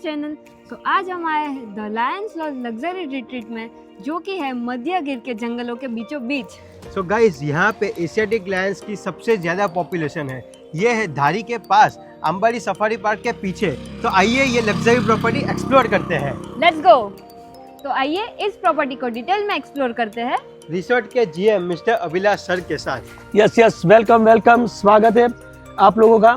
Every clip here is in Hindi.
चैनल। तो आज हम आए हैं the lions lodge luxury retreat में, जो कि है मध्य गिर के जंगलों के बीचों बीच। सो गाइस, यहाँ पे एशियाटिक लायंस की सबसे ज़्यादा पॉपुलेशन है। ये है धारी के पास, अंबाड़ी सफारी पार्क के पीछे। तो आइए ये लग्जरी प्रॉपर्टी एक्सप्लोर करते हैं। Let's go. तो आइए इस प्रॉपर्टी को डिटेल में एक्सप्लोर करते हैं रिसोर्ट के जीएम मिस्टर अभिलाष सर के साथ। यस वेलकम, स्वागत है आप लोगों का।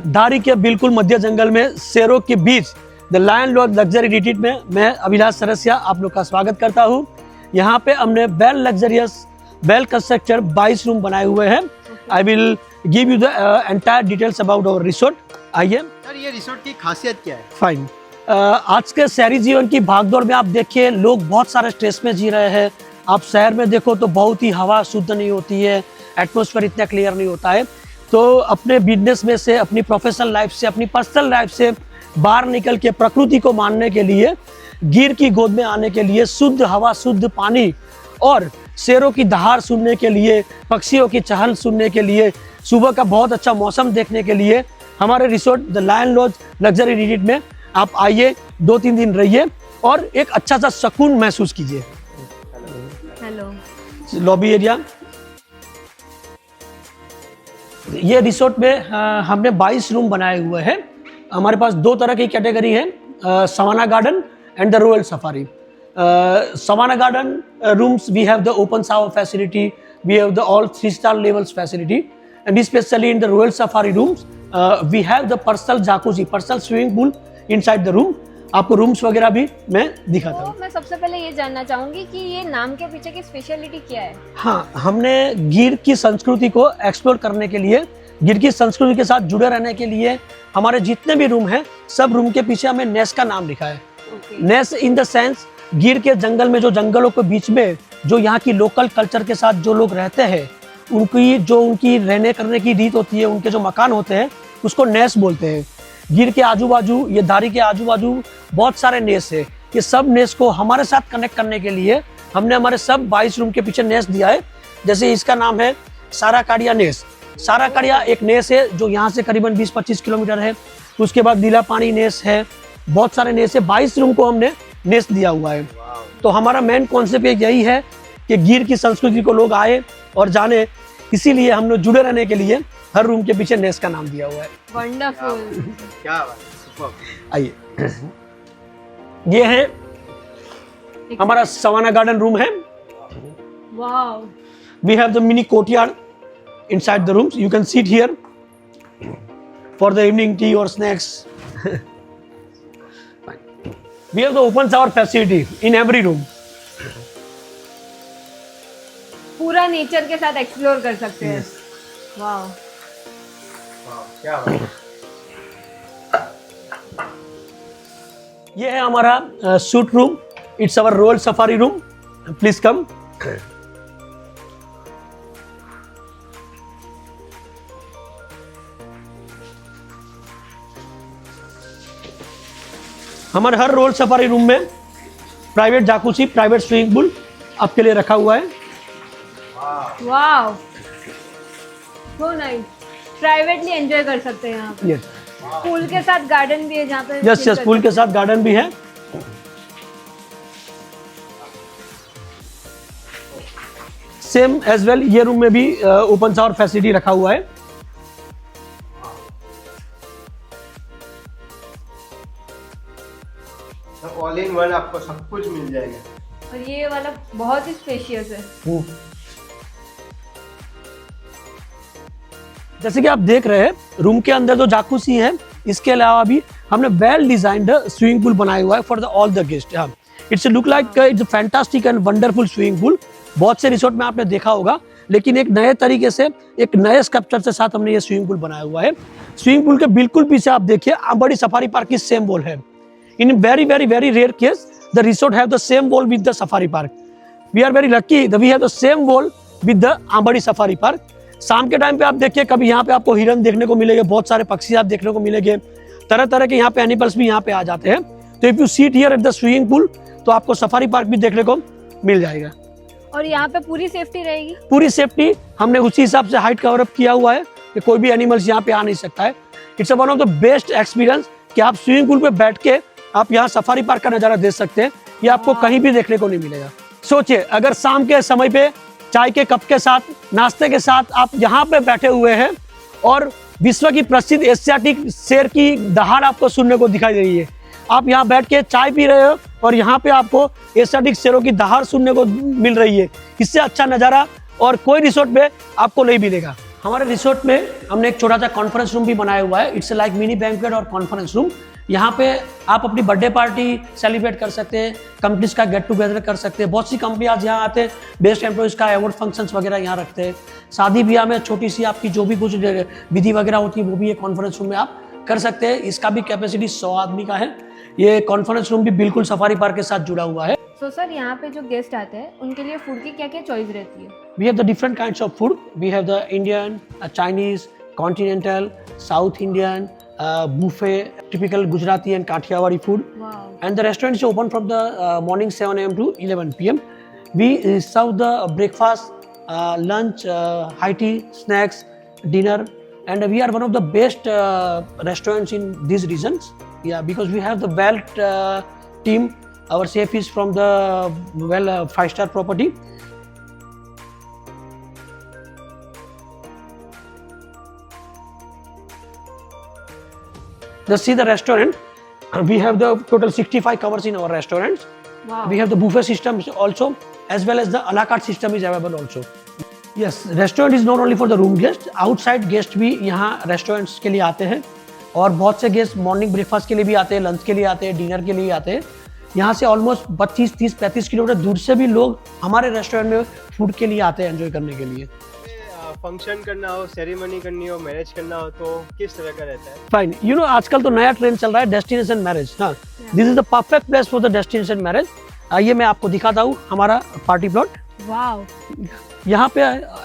धारी के बिल्कुल मध्य जंगल में शेरों के बीच the lion lodge luxury retreat में मैं अभिलाष सरसिया आप लोग का स्वागत करता हूँ। यहाँ पे हमने well luxurious well construct 22 room बनाए हुए हैं। I will give you the entire details about our resort. आइए सर, ये रिसोर्ट की खासियत क्या है? फाइन। आज के शहरी जीवन की भागदौड़ में आप देखिए लोग बहुत सारे स्ट्रेस में जी रहे हैं। आप शहर में देखो तो बहुत ही हवा शुद्ध नहीं होती है, एटमॉस्फेयर इतना क्लियर नहीं होता है। तो अपने बिजनेस में से, अपनी प्रोफेशनल लाइफ से, अपनी पर्सनल लाइफ से बाहर निकल के प्रकृति को मानने के लिए, गिर की गोद में आने के लिए, शुद्ध हवा, शुद्ध पानी और शेरों की दहाड़ सुनने के लिए, पक्षियों की चहल सुनने के लिए, सुबह का बहुत अच्छा मौसम देखने के लिए हमारे resort the lion lodge luxury retreat में आप आइए, 2-3 दिन रहिए और एक अच्छा सा सुकून महसूस कीजिए। Hello lobby area. ये रिसोर्ट में हमने 22 रूम बनाए हुए हैं। हमारे पास 2 तरह की कैटेगरी है, savanna garden and the royal safari. Savanna garden rooms we have the open shower facility, we have the all 3-star levels facility, and especially in the royal safari rooms we have the personal jacuzzi, personal swimming pool inside the room। आपको रूम्स वगैरह भी मैं दिखाता हूँ। तो मैं सबसे पहले ये जानना चाहूंगी कि ये नाम के पीछे की स्पेशलिटी क्या है? हाँ, हमने गिर की संस्कृति को एक्सप्लोर करने के लिए, गिर की संस्कृति के साथ जुड़े रहने के लिए हमारे जितने भी रूम हैं, सब रूम के पीछे हमें नेस का नाम लिखा है। नेस इन द सेंस, गिर के जंगल में, जो जंगलों के बीच में जो यहाँ की लोकल कल्चर के साथ जो लोग रहते हैं, उनकी रहने करने की रीत होती है, उनके जो मकान होते हैं उसको नेस बोलते हैं। गिर के आजू बाजू, ये धारी के आजू बाजू बहुत सारे नेस है। ये सब नेस को हमारे साथ कनेक्ट करने के लिए हमने हमारे सब 22 रूम के पीछे नेस दिया है। जैसे इसका नाम है साराकाड़िया नेस। साराकाड़िया एक नेस है जो यहाँ से करीबन 20-25 किलोमीटर है। उसके बाद नीला पानी नेस है, बहुत सारे नेस है। 22 रूम को हमने नेस दिया हुआ है। तो हमारा मेन कॉन्सेप्ट यही है कि गिर की संस्कृति को लोग आए और जाने, इसीलिए हमने जुड़े रहने के लिए हर रूम के पीछे नेस का नाम दिया हुआ है। वंडरफुल, क्या बात है, सुपर्ब। आइए, ये है हमारा सवाना गार्डन रूम है। Wow. We have the mini courtyard inside the rooms. You can sit here for the evening tea or snacks. We have the open shower facility in every room. पूरा नेचर के साथ एक्सप्लोर कर सकते हैं। वाओ, क्या बात है। ये है हमारा suit room. It's our royal safari room. Please come. हमारे हर रॉयल सफारी रूम में प्राइवेट जाकुसी, प्राइवेट स्विमिंग पूल आपके लिए रखा हुआ है। Wow, so nice. Privately enjoy कर सकते हैं यहाँ पे। यस, पूल के साथ गार्डन भी है जहाँ पे यस, पूल के साथ गार्डन भी है। सेम एज वेल, ये रूम में भी ओपन शावर फैसिलिटी रखा हुआ है। ऑल इन वन आपको सब कुछ मिल जाएगा। और ये वाला बहुत ही स्पेशियस है। जैसे कि आप देख रहे हैं, रूम के अंदर जो जाकुसी है, इसके अलावा भी हमने वेल डिजाइंड स्विमिंग पूल बनाया हुआ है for the all the guest. It's look like it's fantastic and wonderful swimming pool. बहुत से रिसोर्ट में आपने देखा होगा, लेकिन एक नए तरीके से, एक नए स्कल्पचर के साथ हमने ये स्विमिंग पूल बनाया हुआ है। स्विमिंग पूल के बिल्कुल पीछे आप देखिए आंबाड़ी सफारी पार्क की सेम वॉल है। In very very very rare case the resort have the same wall with the safari park. We are very lucky that we have the same wall with the Ambadi safari park. शाम के टाइम पे आप देखिए, कभी यहाँ पे आपको हिरन देखने को मिलेंगे, बहुत सारे पक्षी आप देखने को मिलेंगे, तरह तरह के यहाँ पे एनिमल्स भी यहाँ पे आ जाते हैं। तो if you seat here at the swimming pool, तो आपको सफारी पार्क भी देखने को मिल जाएगा। और यहाँ पे पूरी सेफ्टी रहेगी? पूरी सेफ्टी हमने उसी हिसाब से हाइट कवर अप किया हुआ है कि कोई भी एनिमल्स यहाँ पे आ नहीं सकता है। It's one of the best experience कि आप स्विमिंग पूल पे बैठ के आप यहाँ सफारी पार्क का नज़ारा देख सकते हैं। ये आपको कहीं भी देखने को नहीं मिलेगा। सोचिए अगर शाम के समय पे चाय के कप के साथ, नाश्ते के साथ आप यहाँ पे बैठे हुए हैं और विश्व की प्रसिद्ध एशियाटिक शेर की दहाड़ आपको सुनने को दिखाई दे रही है। आप यहाँ बैठ के चाय पी रहे हो और यहाँ पे आपको एशियाटिक शेरों की दहाड़ सुनने को मिल रही है। इससे अच्छा नज़ारा और कोई रिसोर्ट में आपको नहीं मिलेगा। हमारे रिसोर्ट में हमने एक छोटा सा कॉन्फ्रेंस रूम भी बनाया हुआ है। इट्स लाइक मिनी बैंक्वेट और कॉन्फ्रेंस रूम। यहाँ पे आप अपनी बर्थडे पार्टी सेलिब्रेट कर सकते हैं, कंपनीज का गेट टुगेदर कर सकते हैं। बहुत सी कंपनी आज यहाँ आते हैं, बेस्ट एम्प्लॉइज का अवार्ड फंक्शंस वगैरह यहाँ रखते हैं। शादी ब्याह में छोटी सी आपकी जो भी कुछ विधि वगैरह होती है वो भी ये कॉन्फ्रेंस रूम में आप कर सकते हैं। इसका भी कैपेसिटी 100 आदमी का है। ये कॉन्फ्रेंस रूम भी बिल्कुल सफारी पार्क के साथ जुड़ा हुआ है। सो सर यहाँ पे जो गेस्ट आते हैं उनके लिए फूड की क्या क्या चॉइस रहती है? We have the different kinds of food. We have the Indian, Chinese, continental, South Indian, buffet, typical Gujarati and Kathiawadi food. Wow. And the restaurant is open from the morning 7 a.m. to 11 p.m. We serve the breakfast, lunch, high tea, snacks, dinner, and we are one of the best restaurants in these regions. Yeah, because we have the well team. Our chef is from the well 5-star property. Just see the restaurant. We have the total 65 covers in our restaurants. Wow. We have the buffet system also, as well as the a la carte system is available also. Yes, restaurant is not only for the room guests. Outside guests भी यहाँ restaurants के लिए आते हैं और बहुत से गेस्ट मॉर्निंग ब्रेकफास्ट के लिए भी आते हैं, लंच के लिए आते हैं, डिनर के लिए आते हैं। यहाँ से ऑलमोस्ट 25, 30, 35 किलोमीटर दूर से भी लोग हमारे रेस्टोरेंट में फूड के लिए आते हैं एंजॉय करने के लिए। फंक्शन करना हो, सेरेमनी करनी हो, मैरिज करना हो तो किस तरह का रहता है? फाइन, यू नो आजकल तो नया ट्रेंड चल रहा है डेस्टिनेशन मैरिज। हाँ, this is the perfect place for the destination marriage. आइए मैं आपको दिखाता हूँ हमारा पार्टी प्लॉट। वाओ। यहाँ पे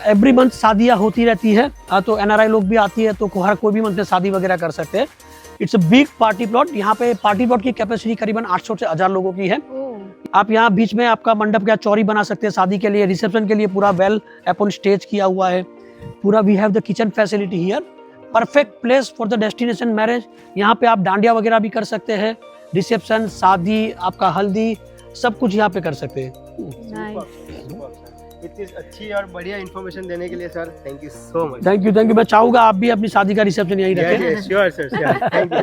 एवरी मंथ शादियाँ होती रहती है, तो एनआरआई लोग भी आती है, तो हर कोई भी मंथ में शादी वगैरह कर सकते हैं। It's a big party plot. यहाँ पे पार्टी प्लॉट की कैपेसिटी करीबन 800 से 1000 लोगों की है। आप यहाँ बीच में आपका मंडप क्या चौरी बना सकते हैं शादी के लिए, रिसेप्शन के लिए पूरा वेल अपन स्टेज किया हुआ है पूरा। We have the kitchen facility here. Perfect place for the destination marriage. यहाँ पे आप डांडिया वगैरह भी कर सकते हैं, रिसेप्शन, शादी, आपका हल्दी, सब कुछ यहाँ पे कर सकते हैं। इतनी अच्छी और बढ़िया इन्फॉर्मेशन देने के लिए sir thank you so much. Thank you. मैं चाहूँगा आप भी अपनी शादी का रिसेप्शन यहीं रखें। Sure sir, thank you.